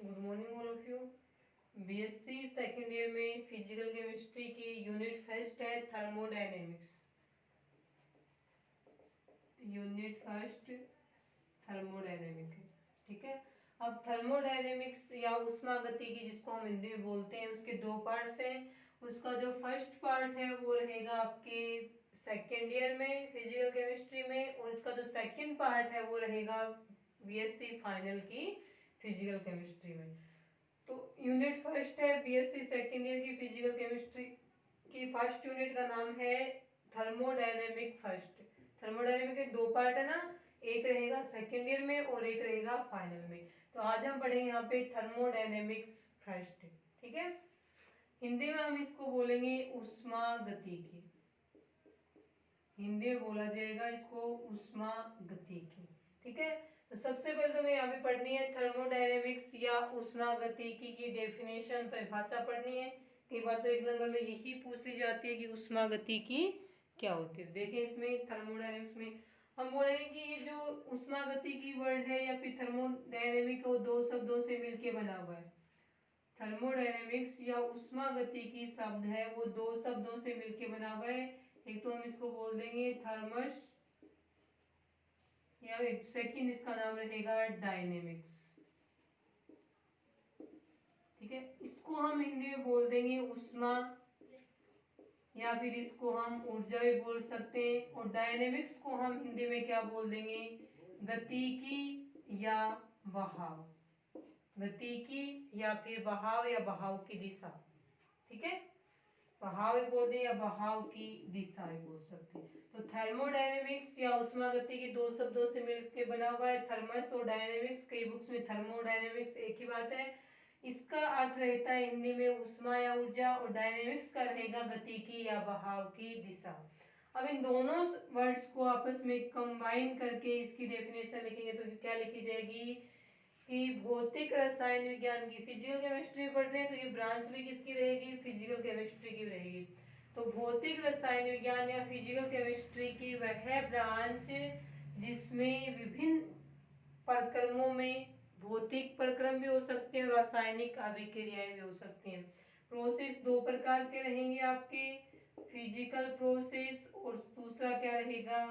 Good morning all of you. BSc second year में physical chemistry की unit first है thermodynamics. Unit first thermodynamic है, ठीक है। अब थर्मोडायनेमिक्स या ऊष्मागतिकी जिसको हम हिंदी में बोलते हैं, उसके दो पार्ट्स हैं। उसका जो फर्स्ट पार्ट है वो रहेगा आपके सेकेंड ईयर में फिजिकल केमिस्ट्री में, और इसका जो सेकंड पार्ट है वो रहेगा बीएससी फाइनल की फिजिकल केमिस्ट्री में। तो यूनिट फर्स्ट है बीएससी सेकेंड ईयर की फिजिकल केमिस्ट्री की फर्स्ट यूनिट का नाम है थर्मोडायनेमिक फर्स्ट। थर्मोडायनेमिक के दो पार्ट है ना, एक रहेगा सेकेंड ईयर में और एक रहेगा फाइनल में। तो आज हम पढ़ेंगे यहाँ पे थर्मोडायनेमिक्स फर्स्ट, ठीक है। हिंदी में हम इसको बोलेंगे ऊष्मागतिकी। हिंदी में बोला जाएगा इसको ऊष्मागतिकी, ठीक है। तो सबसे पहले तो हमें यहाँ पे पढ़नी है थर्मोडायनेमिक्स या ऊष्मागतिकी की डेफिनेशन, परिभाषा पढ़नी है। कई बार तो एक नंबर में यही पूछ ली जाती है कि ऊष्मागतिकी क्या होती है। देखिए इसमें थर्मोडायनेमिक्स में हम बोलेंगे कि ये जो ऊष्मागतिकी वर्ड है या फिर थर्मोडायनेमिक वो दो शब्दों से मिलके बना हुआ है। थर्मोडायनेमिक्स या ऊष्मागतिकी शब्द है वो दो शब्दों से मिलके बना हुआ है। एक तो हम इसको बोल देंगे थर्मस, या एक सेकंड इसका नाम रहेगा डायनेमिक्स, ठीक है। इसको हम हिंदी में बोल देंगे ऊष्मा, या फिर इसको हम ऊर्जा भी बोल सकते हैं। और डायनेमिक्स को हम हिंदी में क्या बोल देंगे, गतिकी या बहाव। गतिकी या फिर बहाव या बहाव की दिशा, ठीक है। बहाव भी बोलते हैं या बहाव की दिशा भी बोल सकते हैं। तो थर्मोडायनेमिक्स या ऊष्मागतिकी दो शब्दों से मिलकर बना हुआ है, थर्मस और डायनेमिक्स। कई बुक्स में थर्मोडायनेमिक्स एक ही बात है। इसका अर्थ रहता है हिंदी में ऊष्मा या ऊर्जा, और डायनेमिक्स का रहेगा गतिकी या बहाव की दिशा। अब इन दोनों वर्ड्स को आपस में कंबाइन करके इसकी डेफिनेशन लिखेंगे तो क्या लिखी जाएगी कि भौतिक रसायन विज्ञान की, फिजिकल केमिस्ट्री पढ़ते हैं तो ये ब्रांच भी किसकी रहेगी, फिजिकल केमिस्ट्री की रहेगी। तो भौतिक रसायन विज्ञान या फिजिकल केमिस्ट्री की वह ब्रांच जिसमें विभिन्न प्रक्रमों में, भौतिक प्रक्रम भी हो सकते हैं और रासायनिक अभिक्रियाएं भी हो सकती हैं। प्रोसेस दो प्रकार के रहेंगे आपके, फिजिकल प्रोसेस और दूसरा क्या रहेगा,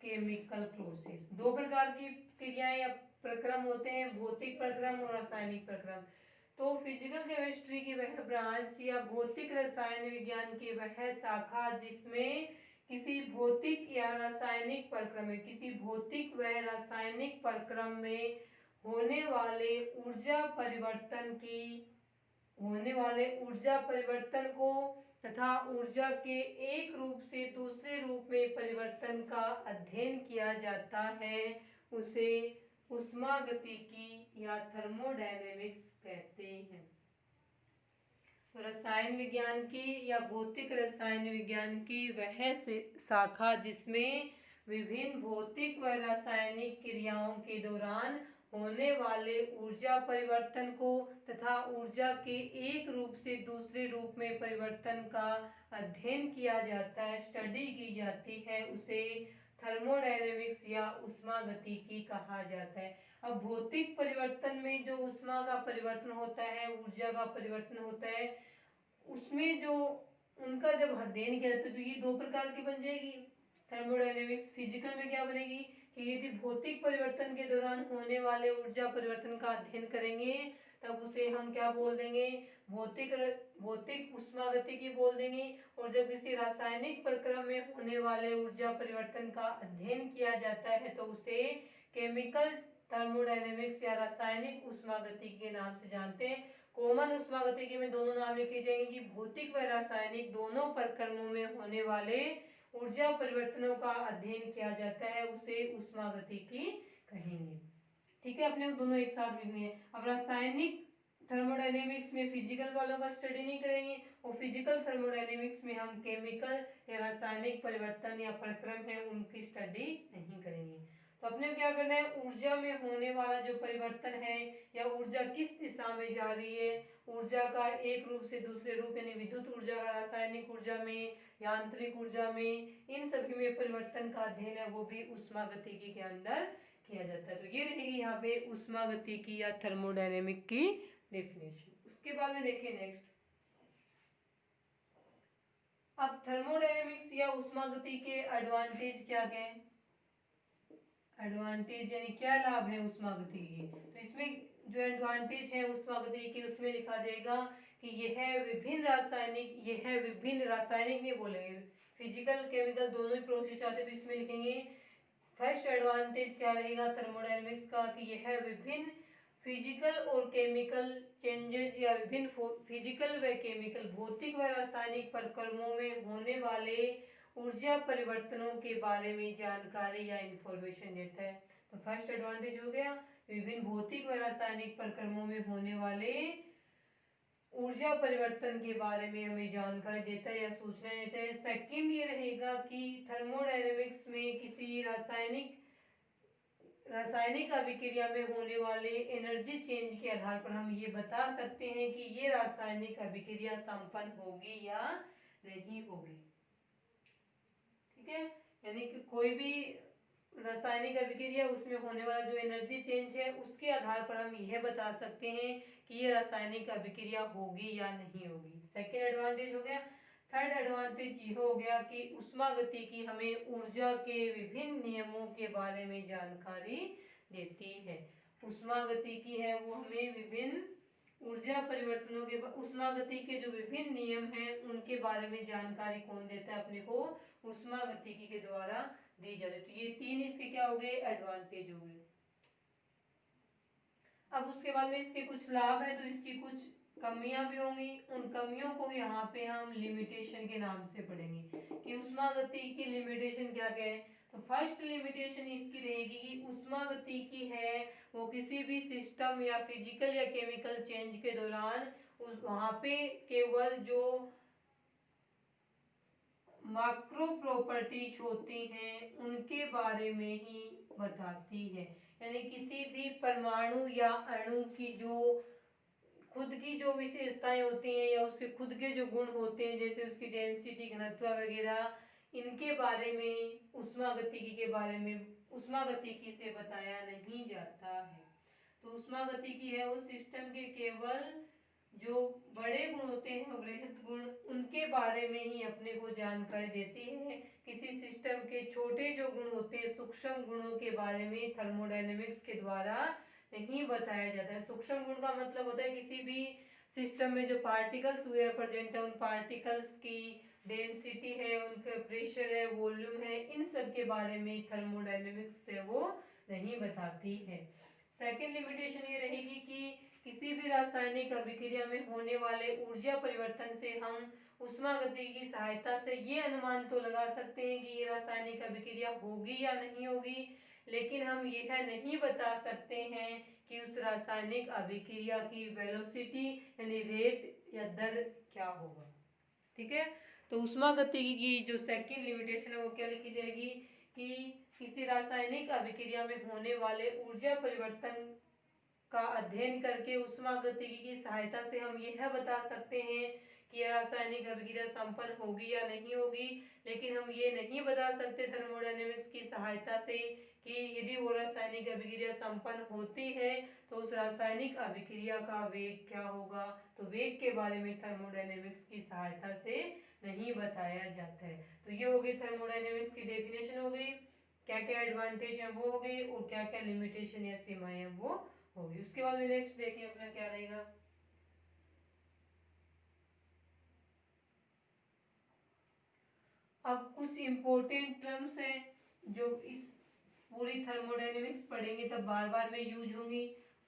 केमिकल प्रोसेस। दो प्रकार की क्रियाएं या प्रक्रम होते हैं, भौतिक प्रक्रम और रासायनिक प्रक्रम। तो फिजिकल केमिस्ट्री की वह ब्रांच या भौतिक रसायन विज्ञान की वह शाखा जिसमें किसी भौतिक या रासायनिक प्रक्रम में, किसी भौतिक व रासायनिक प्रक्रम में होने वाले ऊर्जा परिवर्तन को तथा ऊर्जा के एक रूप से दूसरे रूप में परिवर्तन का अध्ययन किया जाता है, उसे ऊष्मागतिकी या थर्मोडायनेमिक्स कहते हैं। तो रसायन विज्ञान की या भौतिक रसायन विज्ञान की वह शाखा जिसमें विभिन्न भौतिक व रासायनिक क्रियाओं के दौरान होने वाले ऊर्जा परिवर्तन को तथा ऊर्जा के एक रूप से दूसरे रूप में परिवर्तन का अध्ययन किया जाता है, स्टडी की जाती है, उसे थर्मोडायनेमिक्स या ऊष्मागतिकी कहा जाता है। अब भौतिक परिवर्तन में जो ऊष्मा का परिवर्तन होता है, ऊर्जा का परिवर्तन होता है, उसमें जो उनका जब अध्ययन किया जाता है तो ये दो प्रकार की बन जाएगी थर्मोडायनेमिक्स। फिजिकल में क्या बनेगी कि यदि भौतिक परिवर्तन के दौरान होने वाले ऊर्जा परिवर्तन का अध्ययन करेंगे तब उसे हम क्या बोल देंगे, भौतिक ऊष्मागतिकी बोल देंगे। और जब किसी रासायनिक प्रक्रम में होने वाले ऊर्जा परिवर्तन का अध्ययन किया जाता है तो उसे केमिकल थर्मोडायनेमिक्स या रासायनिक ऊष्मागतिकी के नाम से जानते हैं। कॉमन ऊष्मागतिकी में दोनों नाम लिखे जाएंगे कि भौतिक व रासायनिक दोनों प्रक्रमों में होने वाले ऊर्जा परिवर्तनों का अध्ययन किया जाता है, उसे ऊष्मागतिकी कहेंगे, ठीक है। अपने दोनों एक साथ लिखने हैं। अब रासायनिक थर्मोडायनेमिक्स में फिजिकल वालों का स्टडी नहीं करेंगे, और फिजिकल थर्मोडायनेमिक्स में हम केमिकल या रासायनिक परिवर्तन या प्रक्रम है उनकी स्टडी नहीं करेंगे। तो अपने क्या करना है, ऊर्जा में होने वाला जो परिवर्तन है या ऊर्जा किस दिशा में जा रही है, ऊर्जा का एक रूप से दूसरे रूप यानी विद्युत ऊर्जा का रासायनिक ऊर्जा में, यांत्रिक ऊर्जा में, इन सभी में परिवर्तन का अध्ययन है वो भी ऊष्मागतिकी के अंदर किया जाता है। तो ये रहेगी यहाँ पे ऊष्मागतिकी या थर्मोडायनेमिक की डेफिनेशन। उसके बाद में देखिए नेक्स्ट, अब थर्मोडायनेमिक्स या ऊष्मागतिकी के एडवांटेज क्या क्या है, एडवांटेज यानी क्या लाभ है ऊष्मागतिकी के। तो इसमें जो एडवांटेज है ऊष्मागतिकी के उसमें लिखा जाएगा कि यह विभिन्न रासायनिक नहीं बोलेंगे, फिजिकल केमिकल दोनों ही प्रोसेस आते हैं, तो इसमें लिखेंगे फर्स्ट एडवांटेज क्या रहेगा थर्मोडायनेमिक्स का कि यह विभिन्न फिजिकल और केमिकल चेंजेस या विभिन्न फिजिकल व केमिकल भौतिक व रासायनिक प्रक्रमों में होने वाले ऊर्जा परिवर्तनों के बारे में जानकारी या इंफॉर्मेशन देता है। तो फर्स्ट एडवांटेज हो गया विभिन्न भौतिक व रासायनिक प्रक्रमों में होने वाले ऊर्जा परिवर्तन के बारे में हमें जानकारी देता है या सूचना देता है। सेकंड ये रहेगा कि थर्मोडायनेमिक्स में किसी रासायनिक अभिक्रिया में होने वाले एनर्जी चेंज के आधार पर हम ये बता सकते हैं कि ये रासायनिक अभिक्रिया संपन्न होगी या नहीं होगी। ठीक है, यानी कि कोई भी रासायनिक अभिक्रिया उसमें होने वाला जो एनर्जी चेंज है उसके आधार पर हम यह बता सकते हैं कि ये रासायनिक अभिक्रिया होगी या नहीं होगी। सेकेंड एडवांटेज हो गया। थर्ड एडवांटेज ये हो गया कि ऊष्मागतिकी हमें ऊर्जा के विभिन्न नियमों के बारे में जानकारी देती है। ऊष्मागतिकी है वो हमें विभिन्न ऊर्जा परिवर्तनों के ऊष्मागतिकी के जो विभिन्न नियम हैं उनके बारे में जानकारी कौन देता है अपने को, ऊष्मागतिकी के द्वारा दी जाती है। तो ये तीन इसके क्या हो गए, एडवांटेज हो गए। अब उसके बाद में इसके कुछ लाभ है तो इसकी कुछ कमियां भी होंगी, उन कमियों को यहाँ पे हम लिमिटेशन के नाम से पढ़ेंगे कि ऊष्मागतिकी की लिमिटेशन क्या क्या है। तो फर्स्ट लिमिटेशन इसकी रहेगी कि ऊष्मागतिकी है वो किसी भी सिस्टम या फिजिकल या केमिकल चेंज के दौरान उस वहां पे केवल जो माइक्रो प्रॉपर्टीज होती हैं उनके बारे में ही बताती है। यानी किसी भी परमाणु या अणु की जो खुद की जो विशेषताएं होती हैं या उसके खुद के जो गुण होते हैं जैसे उसकी डेंसिटी, घनत्व वगैरह, इनके बारे में ऊष्मागतिकी के बारे में ऊष्मागतिकी से बताया नहीं जाता है। तो ऊष्मागतिकी है उस सिस्टम के केवल जो बड़े गुण होते हैं वृहद गुण उनके बारे में ही अपने को जानकारी देती है। किसी सिस्टम के छोटे जो गुण होते हैं सूक्ष्म गुणों के बारे में थर्मोडायनेमिक्स के द्वारा नहीं बताया जाता है। सूक्ष्म गुण का मतलब होता है किसी भी सिस्टम में जो पार्टिकल्स हुए प्रेजेंट है उन पार्टिकल्स की डेंसिटी है, उनका प्रेशर है, वॉल्यूम है, इन सब के बारे में थर्मोडायनेमिक्स से वो नहीं बताती है। सेकेंड लिमिटेशन ये रहेगी कि किसी भी रासायनिक अभिक्रिया में होने वाले ऊर्जा परिवर्तन से हम ऊष्मागतिकी की सहायता से ये अनुमान तो लगा सकते हैं कि ये रासायनिक अभिक्रिया होगी या नहीं होगी, लेकिन हम यह नहीं बता सकते हैं कि उस रासायनिक अभिक्रिया की वेलोसिटी यानी रेट या दर क्या होगा। ठीक है, तो ऊष्मागतिकी की जो सेकंड लिमिटेशन है वो क्या लिखी जाएगी कि किसी रासायनिक अभिक्रिया में होने वाले ऊर्जा परिवर्तन का अध्ययन करके ऊष्मागतिकी की सहायता से हम यह बता सकते हैं कि रासायनिक अभिक्रिया संपन्न होगी या नहीं होगी, लेकिन हम ये नहीं बता सकते थर्मोडायनेमिक्स की सहायता से कि यदि वो रासायनिक अभिक्रिया संपन्न होती है तो उस रासायनिक अभिक्रिया का वेग क्या होगा। तो वेग के बारे में थर्मोडायनेमिक्स की सहायता से नहीं बताया जाता है। तो ये हो गई थर्मोडायनेमिक्स की डेफिनेशन हो गई, क्या क्या एडवांटेज है वो हो गई और क्या क्या लिमिटेशन या सीमाएं हैं वो होगी। उसके बाद में नेक्स्ट देखिए अपना क्या रहेगा, अब कुछ इंपॉर्टेंट टर्म्स हैं जो इस पूरी थर्मोडायनेमिक्स पढ़ेंगे तब बार बार में यूज होंगी,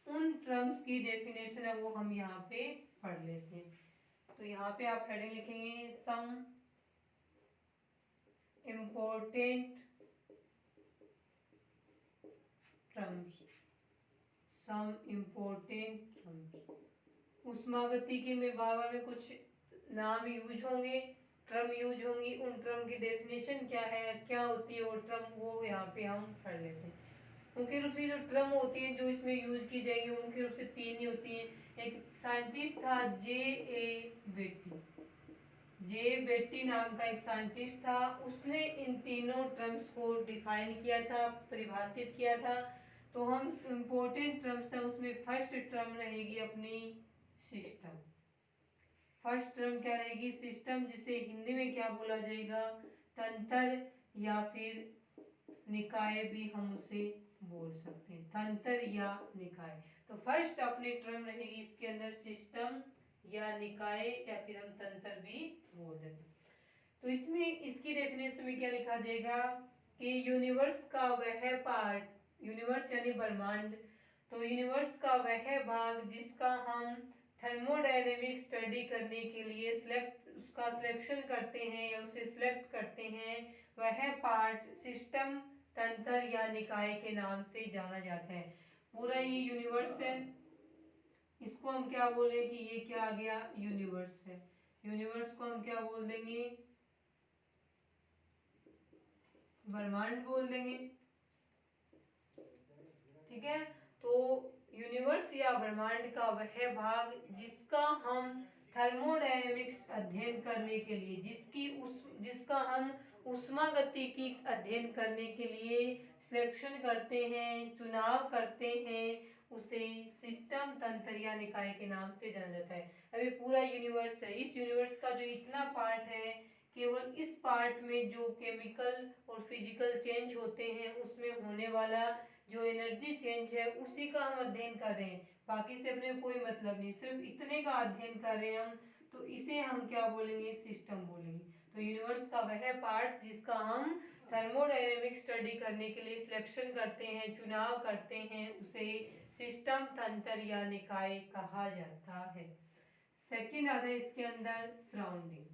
उन टर्म्स की डेफिनेशन है वो हम यहाँ पे पढ़ लेते हैं। तो यहाँ पे आप हेडिंग लिखेंगे some important terms, some important terms. ऊष्मागतिकी में बार बार में कुछ नाम यूज होंगे, टर्म यूज होंगी, उन टर्म की डेफिनेशन क्या है, क्या होती है और टर्म, वो यहाँ पे हम पढ़ लेते हैं। मुख्य रूप से जो टर्म होती है जो इसमें यूज की जाएगी वो मुख्य रूप से तीन ही होती हैं। एक साइंटिस्ट था जे बेट्टी नाम का एक साइंटिस्ट था, उसने इन तीनों टर्म्स को डिफाइन किया था, परिभाषित किया था। तो हम इम्पोर्टेंट टर्म्स है उसमें फर्स्ट टर्म रहेगी अपनी सिस्टम। फर्स्ट टर्म क्या रहेगी? सिस्टम, जिसे हिंदी में क्या बोला जाएगा? तंत्र या फिर निकाय भी हम उसे बोल सकते हैं, तंत्र या निकाय। तो फर्स्ट अपनी टर्म रहेगी इसके अंदर सिस्टम या निकाय या फिर हम तंत्र भी बोल देते हैं। तो इसमें इसकी डेफिनेशन में क्या लिखा जाएगा कि यूनिवर्स का वह पार्ट, यूनिवर्स यानी ब्रह्मांड, तो यूनिवर्स का वह भाग जिसका हम थर्मोडायनेमिक स्टडी करने के लिए उसका सिलेक्शन करते हैं या उसे सिलेक्ट करते हैं, वह पार्ट सिस्टम, तंत्र या निकाय के नाम से जाना जाता है। पूरा ये यूनिवर्स है, इसको हम क्या बोले कि ये क्या आ गया? यूनिवर्स है। यूनिवर्स को हम क्या बोल देंगे? ब्रह्मांड बोल देंगे। ठीक है, तो यूनिवर्स या ब्रह्मांड का वह भाग जिसका हम थर्मोडायनेमिक्स अध्ययन करने के लिए, जिसका हम ऊष्मागतिकी अध्ययन करने के लिए सिलेक्शन करते हैं, चुनाव करते हैं, उसे सिस्टम, तंत्र या निकाय के नाम से जाना जाता है। अभी पूरा यूनिवर्स है, इस यूनिवर्स का जो इतना पार्ट है, केवल इस पार्ट में जो केमिकल और फिजिकल चेंज होते हैं, उसमें होने वाला जो एनर्जी चेंज है उसी का हम अध्ययन कर रहे हैं, बाकी से अपने कोई मतलब नहीं, सिर्फ इतने का अध्ययन कर रहे हैं हम, तो इसे हम क्या बोलेंगे? सिस्टम बोलेंगे। तो यूनिवर्स का वह पार्ट जिसका हम थर्मोडायनेमिक स्टडी करने के लिए सिलेक्शन करते हैं, चुनाव करते हैं, उसे सिस्टम, तंत्र या निकाय कहा जाता है। सेकंड आता है इसके अंदर सराउंडिंग।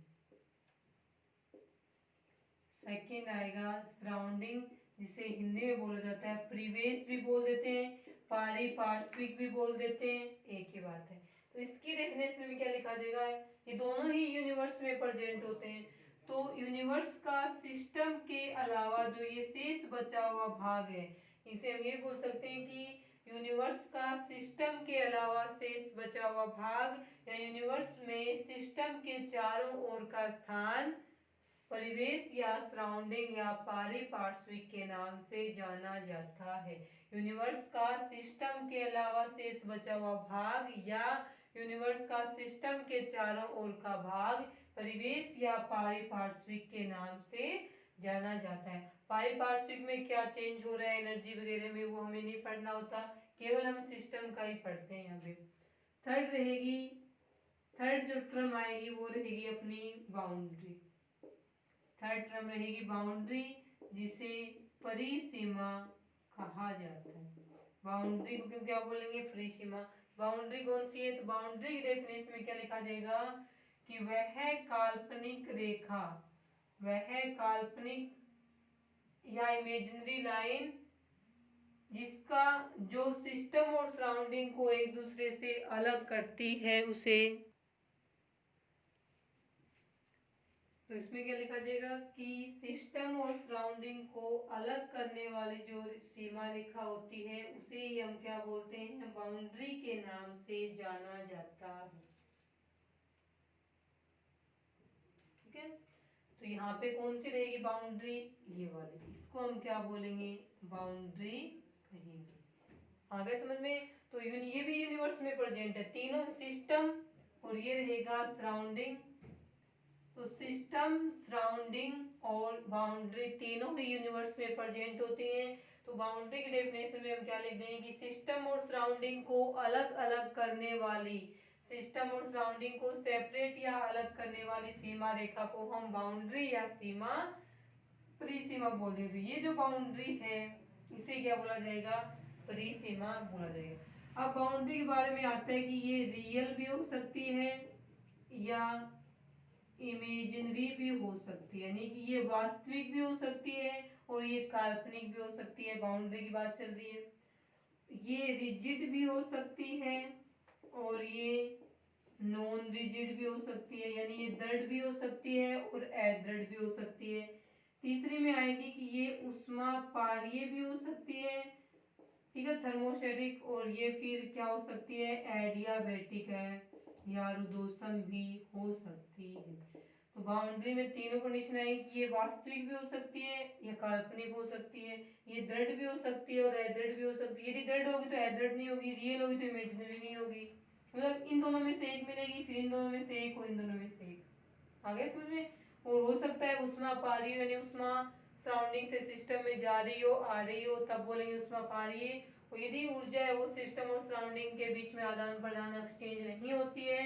सेकंड आएगा सराउंडिंग, जिसे हिंदी में बोला जाता है परिवेश भी बोल देते हैं, पारिपार्श्विक भी बोल देते हैं, एक ही बात है। तो इसकी डेफिनेशन में क्या लिखा जाएगा? ये दोनों ही यूनिवर्स में प्रेजेंट होते हैं। तो यूनिवर्स का सिस्टम के अलावा जो ये शेष बचा हुआ भाग है, इसे हम ये बोल सकते हैं कि यूनिवर्स का सिस्टम के अलावा शेष बचा हुआ भाग या यूनिवर्स में सिस्टम के चारों ओर का स्थान परिवेश या सराउंडिंग या पारिपार्श्विक के नाम से जाना जाता है। यूनिवर्स का सिस्टम के अलावा शेष बचा हुआ भाग या यूनिवर्स का सिस्टम के चारों ओर का भाग परिवेश या पारिपार्श्विक के नाम से जाना जाता है। पारिपार्श्विक में क्या चेंज हो रहा है एनर्जी वगैरह में, वो हमें नहीं पढ़ना होता, केवल हम सिस्टम का ही पढ़ते हैं यहाँ पे। थर्ड जो टर्म आएगी वो रहेगी अपनी बाउंड्री। थर्ड टर्म रहेगी बाउंड्री, जिसे परिसीमा कहा जाता है। बाउंड्री को क्या बोलेंगे? परिसीमा। बाउंड्री कौन सी है? तो बाउंड्री की डेफिनेशन में क्या लिखा जाएगा कि वह काल्पनिक रेखा, वह काल्पनिक या इमेजिनरी लाइन जिसका जो सिस्टम और सराउंडिंग को एक दूसरे से अलग करती है, उसे, तो इसमें क्या लिखा जाएगा कि सिस्टम और सराउंडिंग को अलग करने वाली जो सीमा रेखा होती है उसे ही हम क्या बोलते हैं? बाउंड्री के नाम से जाना जाता है। ठीक है, तो यहाँ पे कौन सी रहेगी बाउंड्री? ये वाली, इसको हम क्या बोलेंगे? बाउंड्री कहेंगे। आ गए समझ में? तो ये भी यूनिवर्स में प्रेजेंट है, तीनों सिस्टम और ये रहेगा सराउंडिंग। तो सिस्टम, सराउंडिंग और बाउंड्री तीनों ही यूनिवर्स में प्रेजेंट होते हैं। तो बाउंड्री की डेफिनेशन में हम क्या लिख देंगे कि सिस्टम और सराउंडिंग को अलग अलग करने वाली, सिस्टम और सराउंडिंग को सेपरेट या अलग करने वाली सीमा रेखा को हम बाउंड्री या सीमा, परिसीमा बोल दें। तो ये जो बाउंड्री है इसे क्या बोला जाएगा? परिसीमा बोला जाएगा। अब बाउंड्री के बारे में आता है कि ये रियल भी हो सकती है या इमेजिनरी भी हो सकती है, यानी कि ये वास्तविक भी हो सकती है और ये काल्पनिक भी हो सकती है। बाउंड्री की बात चल रही है। ये रिजिड भी हो सकती है और ये नॉन रिजिड भी हो सकती है, यानी ये दृढ़ भी हो सकती है और अदृढ़ भी हो सकती है। तीसरी में आएगी कि ये उष्मा पारीय भी हो सकती है, ठीक है, थर्मोस्टेटिक, और ये फिर क्या हो सकती है? एडियाबैटिक है या रुदोषम भी हो सकती है। तो बाउंड्री में तीनों कंडीशन आएगी कि ये वास्तविक भी हो सकती है, ये काल्पनिक हो सकती है, ये दृढ़ भी हो सकती है और अदृढ़ भी हो सकती है। यदि दृढ़ होगी तो अदृढ़ नहीं होगी, रियल होगी तो इमेजिनरी नहीं होगी। मतलब इन दोनों में से एक मिलेगी, फिर इन दोनों में से एक और इन दोनों में से एक। आगे समझ में। और हो सकता है उष्मा पा रही हो, यानी उष्मा सराउंडिंग से सिस्टम में जा रही हो, आ रही हो, तब बोलेंगे उष्मा पा रही है। और यदि ऊर्जा है वो सिस्टम और सराउंडिंग के बीच में आदान प्रदान एक्सचेंज नहीं होती है,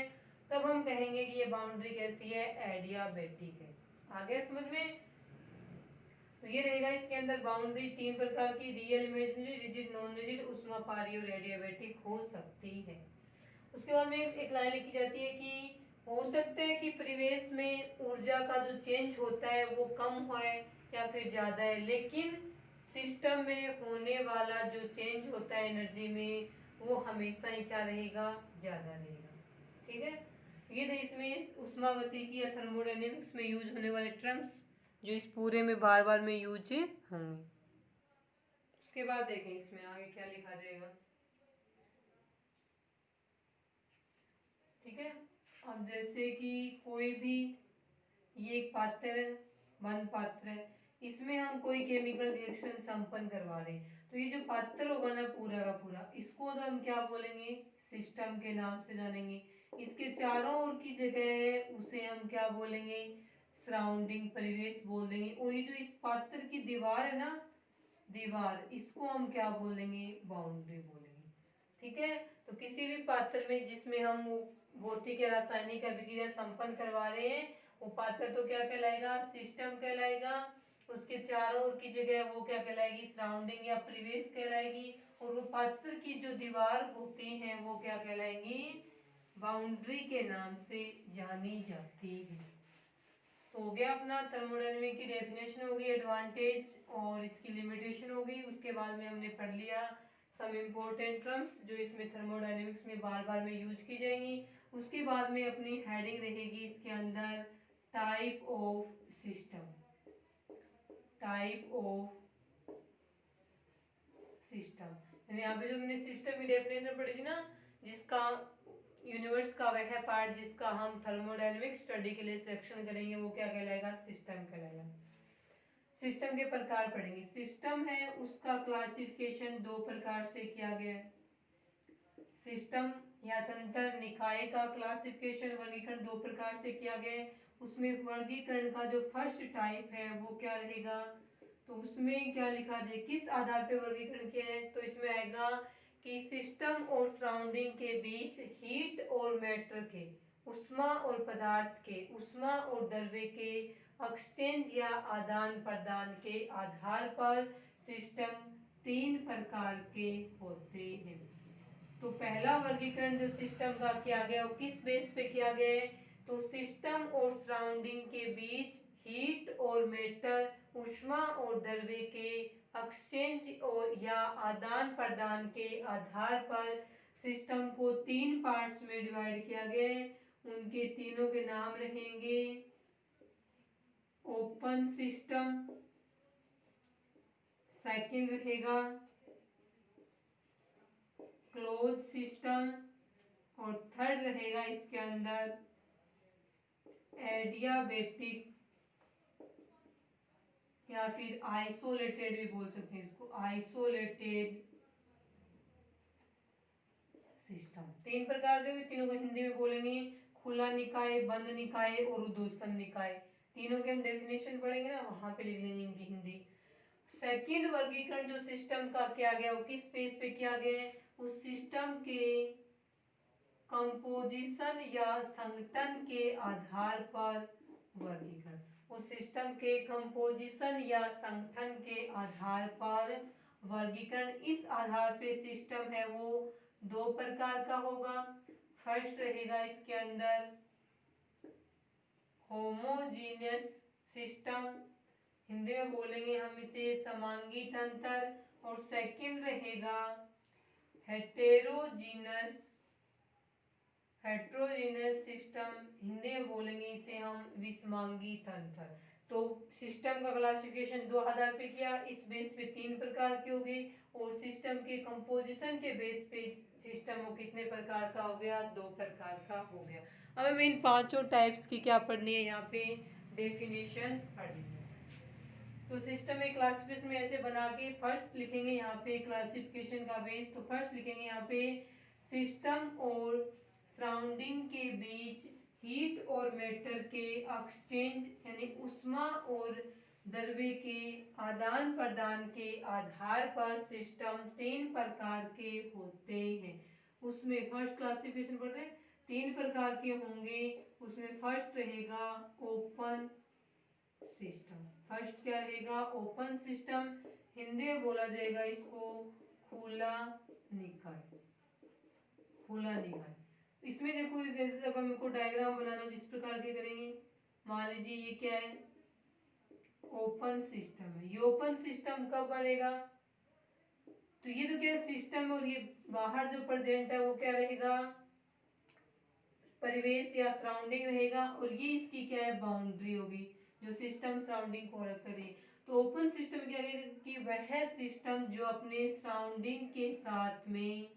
तब हम कहेंगे कि ये बाउंड्री कैसी है, एडियाबेटिक है। आगे समझ में। तो ये रहेगा इसके अंदर बाउंड्री तीन प्रकार की, real, imaginary, rigid, non rigid, उष्मापारी और एडियाबेटिक हो सकती है। उसके बाद में एक लाइन लिखी जाती है कि हो सकता है कि परिवेश में ऊर्जा का जो चेंज होता है वो कम है या फिर ज्यादा है, लेकिन सिस्टम में होने वाला जो चेंज होता है एनर्जी में वो हमेशा ही क्या रहेगा, ज्यादा रहेगा। ठीक है। ये थे इसमें उष्मागतिकी या थर्मोडायनेमिक्स में यूज होने वाले टर्म्स जो इस पूरे में बार बार में यूज होंगे। उसके बाद देखें इसमें आगे क्या लिखा जाएगा। ठीक है। अब जैसे कि कोई भी ये एक पात्र है, बंद पात्र है, इसमें हम कोई केमिकल रिएक्शन संपन्न करवा रहे हैं, तो ये जो पात्र होगा ना पूरा का पूरा, इसको तो हम क्या बोलेंगे, सिस्टम के नाम से जानेंगे। इसके चारों ओर की जगह है उसे हम क्या बोलेंगे, सराउंडिंग, परिवेश बोल देंगे। और ये जो इस पात्र की दीवार है ना, दीवार, इसको हम क्या बोलेंगे, बाउंड्री बोलेंगे। ठीक है। तो किसी भी पात्र में जिसमें हम भौतिक या रासायनिक अभिक्रिया संपन्न करवा रहे हैं, वो पात्र तो क्या कहलाएगा, सिस्टम कहलाएगा। उसके चारों ओर की जगह वो क्या कहलाएगी, सराउंडिंग या परिवेश कहलाएगी। और वो पात्र की जो दीवार होती हैं वो क्या कहलाएंगी, बाउंड्री के नाम से जानी जाती है। तो हो गया अपना थर्मोडायनेमिक की डेफिनेशन होगी, एडवांटेज और इसकी लिमिटेशन होगी। उसके बाद में हमने पढ़ लिया सम इम्पोर्टेंट टर्म्स जो इसमें थर्मोडायनेमिक्स में बार बार में यूज की जाएंगी। उसके बाद में अपनी हेडिंग रहेगी इसके अंदर type of system, type of system. यहाँ पे जो हमने सिस्टम की डेफिनेशन पढ़ी थी ना, जिसका यूनिवर्स का वह पार्ट जिसका हम थर्मोडायनेमिक स्टडी के लिए सिलेक्शन करेंगे वो क्या कहलाएगा, सिस्टम कहलाएगा। सिस्टम के प्रकार पढ़ेंगे। सिस्टम है उसका क्लासिफिकेशन दो प्रकार से किया गया है। सिस्टम या तंत्र निकाय का क्लासिफिकेशन, वर्गीकरण दो प्रकार से किया गया है। उसमें वर्गीकरण का जो फर्स्ट टाइप है वो क्या रहेगा, तो उसमें क्या लिखा जाए, किस आधार पर वर्गीकरण किया है, तो इसमें आएगा कि सिस्टम और सराउंडिंग के बीच हीट और मैटर के, उष्मा और पदार्थ के, उष्मा और द्रव्य के एक्सचेंज या आदान प्रदान के आधार पर सिस्टम तीन प्रकार के होते हैं। तो पहला वर्गीकरण जो सिस्टम का किया गया वो किस बेस पे किया गया है, तो सिस्टम और सराउंडिंग के बीच हीट और मैटर, उष्मा और द्रव्य के एक्सचेंज और या आदान प्रदान के आधार पर सिस्टम को तीन पार्ट्स में डिवाइड किया गया है। उनके तीनों के नाम रहेंगे ओपन सिस्टम, सेकंड रहेगा क्लोज सिस्टम और थर्ड रहेगा इसके अंदर एडियाबेटिक या फिर आइसोलेटेड भी बोल सकते हैं इसको, आइसोलेटेड सिस्टम। तीन प्रकार के, तीनों को हिंदी में बोलेंगे खुला निकाय, बंद निकाय और उद्घोषण निकाय। तीनों के हम डेफिनेशन पढ़ेंगे ना, वहां पे लिख लेंगे इनकी हिंदी। सेकंड वर्गीकरण जो सिस्टम का किया गया वो किस बेस पे किया गया है, उस सिस्टम के कंपोजिशन या संगठन के आधार पर वर्गीकरण, उस सिस्टम के कंपोजिशन या संगठन के आधार पर वर्गीकरण। इस आधार पे सिस्टम है वो दो प्रकार का होगा। फर्स्ट रहेगा इसके अंदर होमोजीनियस सिस्टम, हिंदी में बोलेंगे हम इसे समांगी तंत्र। और सेकंड रहेगा हेटेरोजीनस, हेट्रोजीनियस सिस्टम, हिंदी में बोलेंगे इसे हम विषमांगी तंत्र। तो सिस्टम का क्लासिफिकेशन दो आधार पे किया, इस बेस पे तीन प्रकार के हो गए। और सिस्टम के कंपोजिशन के बेस पे सिस्टम वो कितने प्रकार का हो गया, दो प्रकार का हो गया। अब हमें इन पांचों टाइप्स की क्या पढ़नी है, यहाँ पे डेफिनेशन पढ़नी है। तो सिस्टम में क्लासिफिकेशन में ऐसे बना के फर्स्ट लिखेंगे यहाँ पे क्लासिफिकेशन का बेस। तो फर्स्ट लिखेंगे यहाँ पे सिस्टम और सराउंडिंग के बीच हीट और मैटर के एक्सचेंज यानी ऊष्मा और द्रव्य के आदान प्रदान के आधार पर सिस्टम तीन प्रकार के होते हैं। उसमें फर्स्ट क्लासिफिकेशन पढ़ते हैं, तीन प्रकार के होंगे। उसमें फर्स्ट रहेगा ओपन सिस्टम। फर्स्ट क्या रहेगा, ओपन सिस्टम। हिंदी में बोला जाएगा इसको खुला निकाय, खुला निकाय। इसमें देखो जैसे जब हमको डायग्राम बनाना जिस प्रकार के करेंगे, मान लीजिए ये क्या है, ओपन सिस्टम है। ये ओपन सिस्टम कब बनेगा, तो ये तो क्या सिस्टम और ये बाहर जो प्रेजेंट है वो क्या रहेगा, परिवेश या सराउंडिंग रहेगा, और ये इसकी क्या है, बाउंड्री होगी जो सिस्टम सराउंडिंग को करे। तो ओपन सिस्टम क्या है कि वह सिस्टम जो अपने सराउंडिंग के साथ में,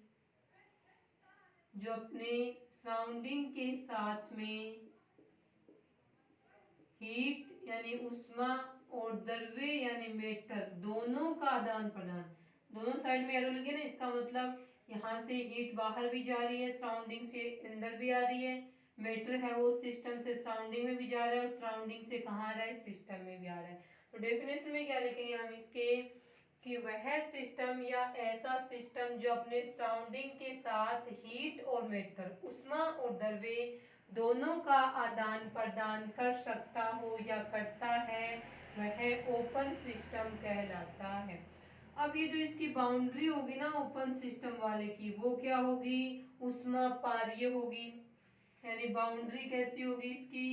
जो अपने सराउंडिंग के साथ में हीट यानी ऊष्मा और द्रव्य यानी मेटर दोनों का आदान प्रदान, दोनों साइड में एरो लगे ना, इसका मतलब यहाँ से हीट बाहर भी जा रही है, सराउंडिंग से अंदर भी आ रही है, मेटर है वो सिस्टम से सराउंडिंग में भी जा रहा है और सराउंडिंग से कहाँ आ रहा है, सिस्टम में भी आ रहा है। तो डेफिनेशन में क्या लिखेंगे हम इसके कि वह सिस्टम या ऐसा सिस्टम जो अपने सराउंडिंग के साथ हीट और मेटर ऊष्मा और द्रव्य दोनों का आदान प्रदान कर सकता हो या करता है, वह ओपन सिस्टम कहलाता है। अब ये जो इसकी बाउंड्री होगी ना ओपन सिस्टम वाले की, वो क्या होगी, ऊष्मा पारीय होगी। यानी बाउंड्री कैसी होगी इसकी,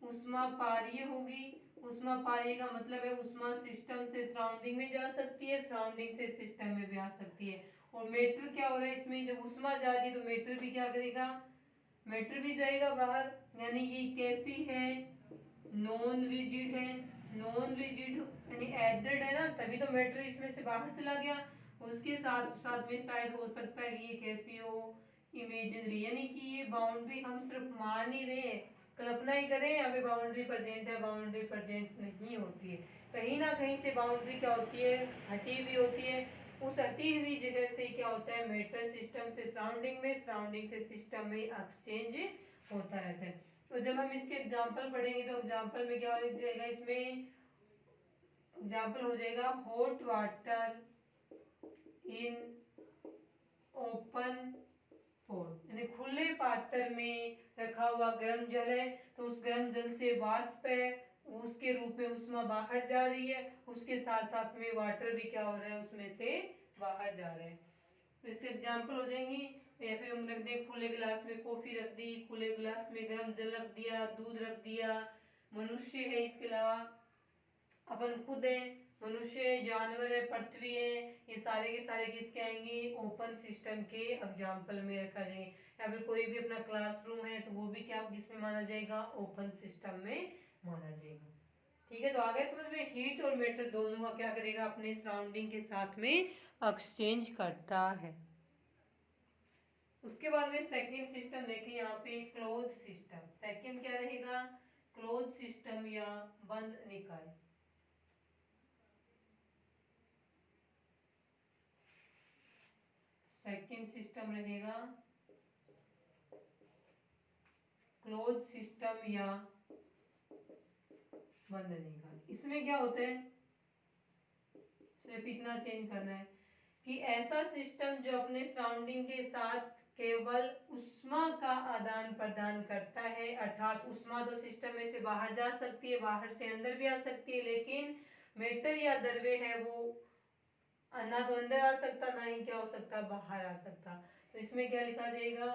ऊष्मा पारीय होगी। ऊष्मा पारीय का मतलब है ऊष्मा सिस्टम से सराउंडिंग में जा सकती है, सराउंडिंग से सिस्टम में भी आ सकती है। और मेटर क्या हो रहा है इसमें, जब ऊष्मा जा रही है तो मेटर भी क्या करेगा, मेटर भी जाएगा बाहर। यानी ये कैसी है, नॉन रिजिड है। नॉन रिजिड यानी एडेड है ना, तभी तो मेटर इसमें से बाहर चला गया। उसके साथ साथ में शायद हो सकता है कि ये कैसी हो, इमेजिनरी, यानी कि ये बाउंड्री हम सिर्फ मान ही रहे हैं, कल्पना ही करें यहाँ पे बाउंड्री प्रेजेंट है, बाउंड्री प्रेजेंट नहीं होती है। कहीं ना कहीं से बाउंड्री क्या होती है, हटी हुई होती है। उस हटी हुई जगह से क्या होता है, मेटर सिस्टम से सराउंडिंग में, सराउंडिंग से सिस्टम में एक्सचेंज होता रहता है। तो जब हम इसके एग्जांपल पढ़ेंगे तो एग्जांपल में क्या हो जाएगा, इसमें एग्जांपल हो जाएगा hot water in open pot, यानी खुले पात्र में रखा हुआ गर्म जल है, तो उस गर्म जल से वाष्प है, उसके रूप में ऊष्मा बाहर जा रही है, उसके साथ साथ में वाटर भी क्या हो रहा है, उसमें से बाहर जा रहा है। तो इसके एग्जांपल हो जाएंगी, या फिर हम रख दें खुले गिलास में कॉफी रख दी, खुले गिलास में गर्म जल रख दिया, दूध रख दिया, मनुष्य है, इसके अलावा अपन खुद है, मनुष्य जानवर है, पृथ्वी है, ये सारे के सारे किसके आएंगे, ओपन सिस्टम के एग्जांपल में रखा जाएंगे। या फिर कोई भी अपना क्लासरूम है तो वो भी क्या किसमें माना जाएगा, ओपन सिस्टम में माना जाएगा। ठीक है, तो आगे समझ में, हीट और मैटर दोनों का क्या करेगा, अपने सराउंडिंग के साथ में एक्सचेंज करता है। उसके बाद में सेकंड सिस्टम देखें यहाँ पे, क्लोज सिस्टम। सेकंड क्या रहेगा, क्लोज सिस्टम या बंद निकाय। सेकंड सिस्टम रहेगा क्लोज सिस्टम या बंद निकाय। इसमें क्या होता है, सिर्फ इतना चेंज करना है कि ऐसा सिस्टम जो अपने सराउंडिंग के साथ केवल ऊष्मा का आदान प्रदान करता है, अर्थात ऊष्मा तो सिस्टम में से बाहर जा सकती है, बाहर से अंदर भी आ सकती है, लेकिन मेटर या द्रव्य है वो ना तो अंदर आ सकता, ना ही क्या हो सकता, बाहर आ सकता। तो इसमें क्या लिखा जाएगा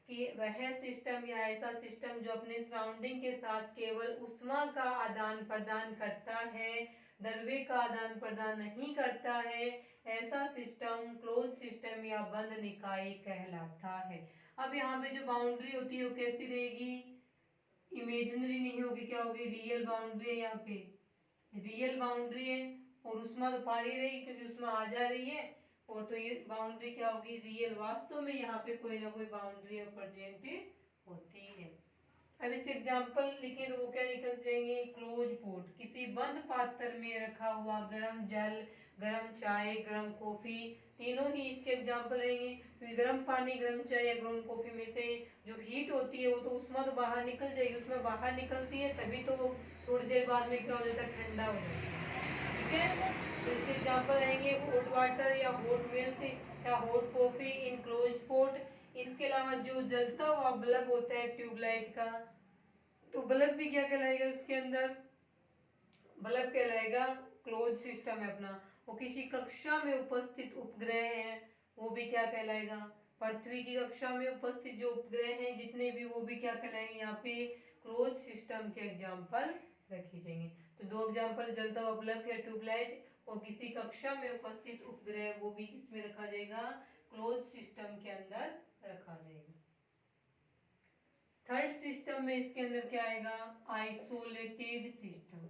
कि वह सिस्टम या ऐसा सिस्टम जो अपने सराउंडिंग के साथ केवल ऊष्मा का आदान प्रदान करता है, द्रव्य का आदान प्रदान नहीं करता है, ऐसा सिस्टम क्लोज सिस्टम या बंद निकाय कहलाता है। अब यहाँ पे जो बाउंड्री होती है वो कैसी रहेगी, इमेजिनरी नहीं होगी, क्या होगी, रियल बाउंड्री है। यहाँ पे रियल बाउंड्री है, और ऊष्मा तो पार ही रही क्योंकि ऊष्मा आ जा रही है, और तो ये बाउंड्री क्या होगी, रियल। वास्तव में यहाँ पे कोई ना कोई बाउंड्री प्रेजेंट होती है। अब इसके एग्जाम्पल लिखें तो वो क्या निकल जाएंगे, क्लोज पोर्ट, किसी बंद पात्र में रखा हुआ गर्म जल, गर्म चाय, गर्म कॉफी, तीनों ही इसके एग्जाम्पल रहेंगे। क्योंकि गर्म पानी, गर्म चाय या गर्म कॉफी में से जो हीट होती है वो तो उष्मा तो बाहर निकल जाएगी, उसमें बाहर निकलती है तभी तो थोड़ी देर बाद में क्या हो जाता है, ठंडा हो जाता है। ठीक है, तो इसके एग्जाम्पल रहेंगे हॉट वाटर या हॉट मिल्क या hot coffee in close port. इसके अलावा जो जलता हुआ बल्ब होता है ट्यूबलाइट का, तो बल्ब भी क्या कहलाएगा, उसके अंदर बल्ब कहलाएगा, क्लोज सिस्टम है अपना। वो किसी कक्षा में उपस्थित उपग्रह है वो भी क्या कहलाएगा, पृथ्वी की कक्षा में उपस्थित जो उपग्रह हैं जितने भी, वो भी क्या कहलाएंगे, यहाँ पे क्लोज सिस्टम के एग्जाम्पल रखे जाएंगे। तो दो एग्जाम्पल, जलता हुआ बल्ब या ट्यूबलाइट और किसी कक्षा में उपस्थित उपग्रह, वो भी किसमें रखा जाएगा, क्लोज सिस्टम के अंदर रखा जाएगा। थर्ड सिस्टम में इसके अंदर क्या आएगा, आइसोलेटेड सिस्टम।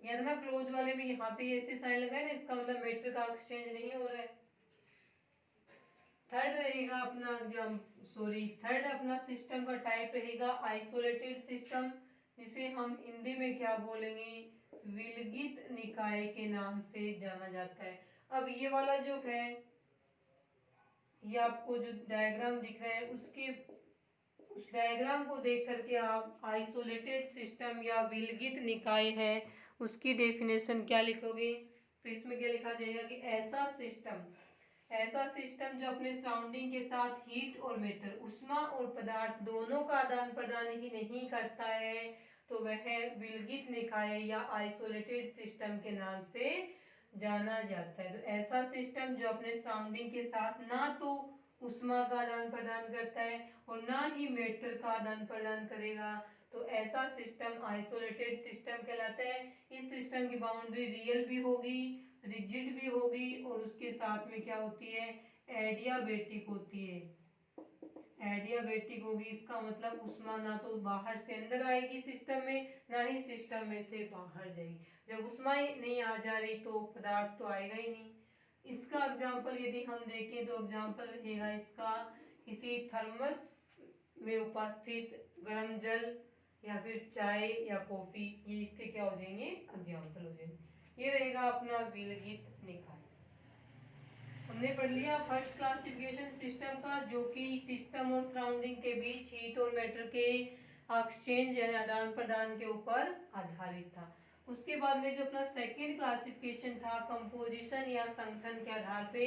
याद ना क्लोज वाले में यहाँ पे ऐसे साइन लगाए ना, इसका मतलब मैटर का एक्सचेंज नहीं हो रहा है। थर्ड रहेगा अपना थर्ड अपना सिस्टम का टाइप रहेगा आइसोलेटेड सिस्टम, जिसे हम हिंदी में क्या बोलेंगे, विलगित निकाय के नाम से जाना जाता है। अब ये वाला जो है, ये आपको जो डायग्राम दिख रहा है उस डायग्राम को देख करके आप आइसोलेटेड सिस्टम या विलगित निकाय है उसकी डेफिनेशन क्या लिखोगे। तो इसमें क्या लिखा जाएगा कि ऐसा सिस्टम जो अपने सराउंडिंग के साथ हीट और मैटर, उष्मा और पदार्थ दोनों का आदान प्रदान ही नहीं करता है, तो वह विलगित निकाय या आइसोलेटेड सिस्टम के नाम से जाना जाता है। तो ऐसा सिस्टम जो अपने सराउंडिंग के साथ ना तो उष्मा का आदान प्रदान करता है और ना ही मैटर का आदान प्रदान करेगा, तो ऐसा सिस्टम आइसोलेटेड सिस्टम कहलाता है। इस सिस्टम की बाउंड्री रियल भी होगी, रिजिड भी होगी और उसके साथ में क्या होती है, एडियाबेटिक होती है। एडियाबेटिक होगी, इसका मतलब उष्मा ना तो बाहर से अंदर आएगी सिस्टम में, ना ही सिस्टम में से बाहर जाएगी। जब उष्मा ही नहीं आ जा रही तो पदार्थ तो आएगा ही नहीं। इसका एग्जाम्पल यदि हम देखें तो एग्जाम्पल रहेगा इसका, किसी थर्मस में उपस्थित गर्म जल या फिर चाय या कॉफी, ये इसके क्या हो जाएंगे, एग्जाम्पल हो जाएंगे। ये रहेगा अपना विलगित निकाय। हमने पढ़ लिया फर्स्ट क्लासिफिकेशन सिस्टम का, जो कि सिस्टम और सराउंडिंग के बीच हीट और मैटर के एक्सचेंज यानी आदान प्रदान के ऊपर आधारित था। उसके बाद में जो अपना सेकंड क्लासिफिकेशन था, कंपोजिशन या संगठन के आधार पे,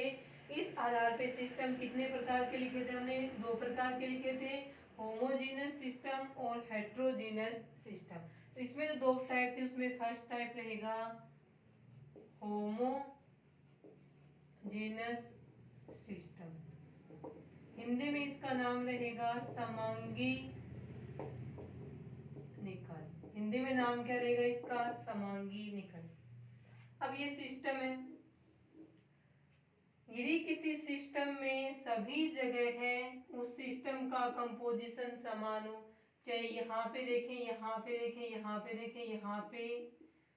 इस आधार पे सिस्टम कितने प्रकार के लिखे थे हमने, दो प्रकार के लिखे थे, होमोजीनस सिस्टम और हेट्रोजीनस सिस्टम। तो इसमें जो दो टाइप थे उसमें फर्स्ट टाइप रहेगा होमोजीनस सिस्टम, हिंदी में इसका नाम रहेगा समांगी निकाय। हिंदी में नाम क्या रहेगा इसका, समांगी निकाय। अब ये सिस्टम है, यदि किसी सिस्टम में सभी जगह है उस सिस्टम का कंपोजिशन समान हो, चाहे यहाँ पे देखें, यहाँ पे देखें, यहाँ पे देखें, यहाँ पे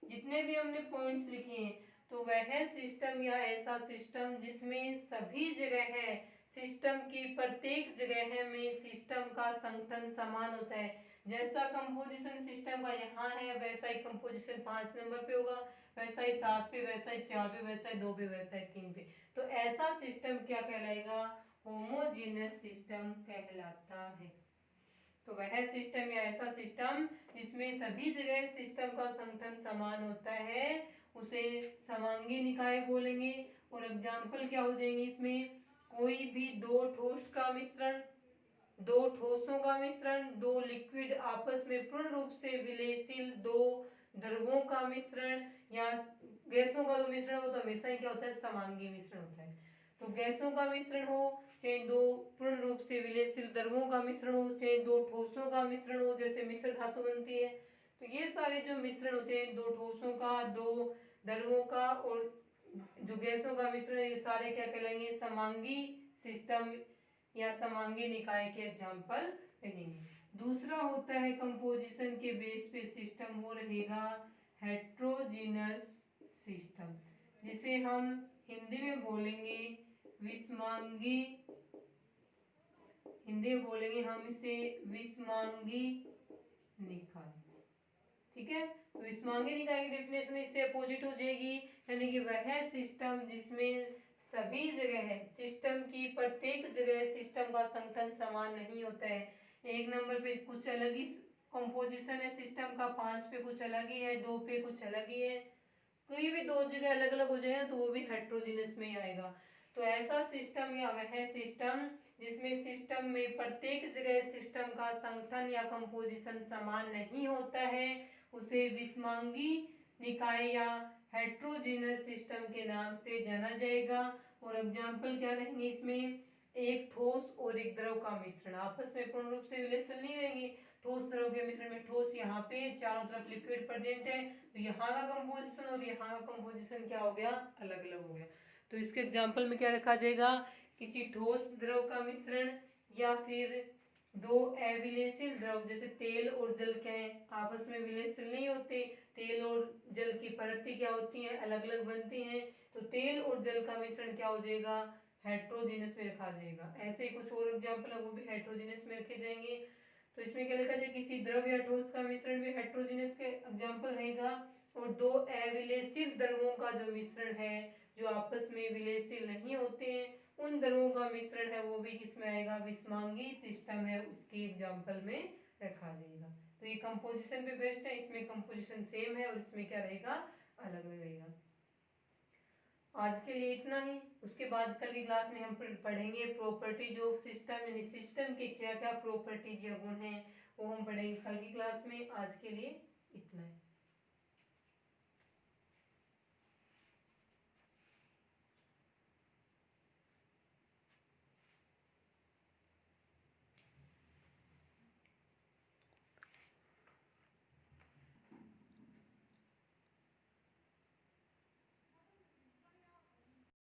जितने भी हमने पॉइंट्स लिखे हैं, तो वह सिस्टम या ऐसा सिस्टम जिसमें सभी जगह है, सिस्टम की प्रत्येक जगह में सिस्टम का संगठन समान होता है। जैसा कंपोजिशन सिस्टम का यहाँ है वैसा ही कंपोजिशन 5 नंबर पे होगा, वैसा ही 7 पे, वैसा ही 4 पे, वैसा ही 2 पे, वैसा ही 3 पे। तो ऐसा सिस्टम क्या कहलाएगा, होमोजीनस सिस्टम कहलाता है। तो वह सिस्टम या ऐसा सिस्टम जिसमें सभी जगह सिस्टम का संगठन समान होता है उसे समांगी निकाय बोलेंगे। और एग्जाम्पल क्या हो जाएंगे इसमें, कोई भी दो ठोस का मिश्रण, दो ठोसों का मिश्रण, दो लिक्विड आपस में पूर्ण रूप से विलयशील दो द्रवों का मिश्रण, या गैसों का जो मिश्रण हो तो हमेशा ही क्या होता है, समांगी मिश्रण होता है। तो गैसों का मिश्रण हो, चाहे दो पूर्ण रूप से विलयशील द्रवों का मिश्रण हो, चाहे दो ठोसों का मिश्रण हो, जैसे मिश्र धातु बनती है, तो ये सारे जो मिश्रण होते हैं, दो ठोसों का, दो द्रवों का और जो गैसों का मिश्रण, ये सारे क्या कहलाएंगे, समांगी सिस्टम या समांगी निकाय के एग्जाम्पल रहेंगे। दूसरा होता है कंपोजिशन के बेस पे सिस्टम, वो रहेगा हेट्रोजीनस सिस्टम, जिसे हम हिंदी में बोलेंगे विषमांगी हिंदी में बोलेंगे हम इसे विषमांगी निकाय। ठीक है, तो विषमांगी निकाय की डेफिनेशन इससे अपोजिट हो जाएगी, यानी कि वह सिस्टम जिसमें सभी जगह है, सिस्टम की प्रत्येक जगह सिस्टम का संगठन समान नहीं होता है। एक नंबर पे कुछ अलग ही कंपोजिशन है सिस्टम का, 5 पे कुछ अलग ही है, 2 पे कुछ अलग ही है, कोई भी 2 जगह अलग अलग हो जाएगा तो वो भी हेट्रोजीनियस में ही आएगा। तो ऐसा सिस्टम या वह सिस्टम जिसमें सिस्टम में प्रत्येक जगह सिस्टम का संगठन या कंपोजिशन समान नहीं होता है उसे विषमांगी निकाय या हेट्रोजीनियस सिस्टम के नाम से जाना जाएगा। और एग्जाम्पल क्या रहेंगे इसमें, एक ठोस और एक द्रव का मिश्रण आपस में पूर्ण रूप से रिलेशन नहीं रहेंगे। ठोस द्रव के मिश्रण में ठोस यहाँ पे चारों तरफ लिक्विड प्रेजेंट है, तो यहाँ का कंपोजिशन और यहाँ का कंपोजिशन क्या हो गया, अलग अलग हो गया। तो इसके एग्जाम्पल में क्या रखा जाएगा, किसी ठोस द्रव का मिश्रण या फिर 2 अविलेशील द्रव, जैसे तेल और जल के आपस में विलेयशील नहीं होते, तेल और जल की परतें क्या होती हैं, अलग अलग बनती हैं, तो तेल और जल का मिश्रण क्या हो जाएगा, हेट्रोजीनियस में रखा जाएगा। ऐसे ही कुछ और एग्जाम्पल है वो भी हेट्रोजीनियस में रखे जाएंगे। तो इसमें क्या लिखा जाए, किसी द्रव या ठोस का मिश्रण में हेट्रोजीनियस के एग्जाम्पल रहेगा। और 2 अविलेयशील द्रवों का जो मिश्रण है, जो आपस में विलेयशील नहीं होते हैं, उन द्रवों का मिश्रण है वो भी किसमें आएगा, विषमांगी सिस्टम है उसके एग्जाम्पल में रखा जाएगा। तो ये कंपोजिशन पे बेस्ड है, इसमें कंपोजिशन सेम है और इसमें क्या रहेगा, अलग रहेगा। आज के लिए इतना ही, उसके बाद कल की क्लास में हम पढ़ेंगे प्रॉपर्टीज ऑफ सिस्टम, यानी सिस्टम के क्या क्या प्रॉपर्टीज या गुण हैं वो हम पढ़ेंगे कल की क्लास में। आज के लिए इतना ही।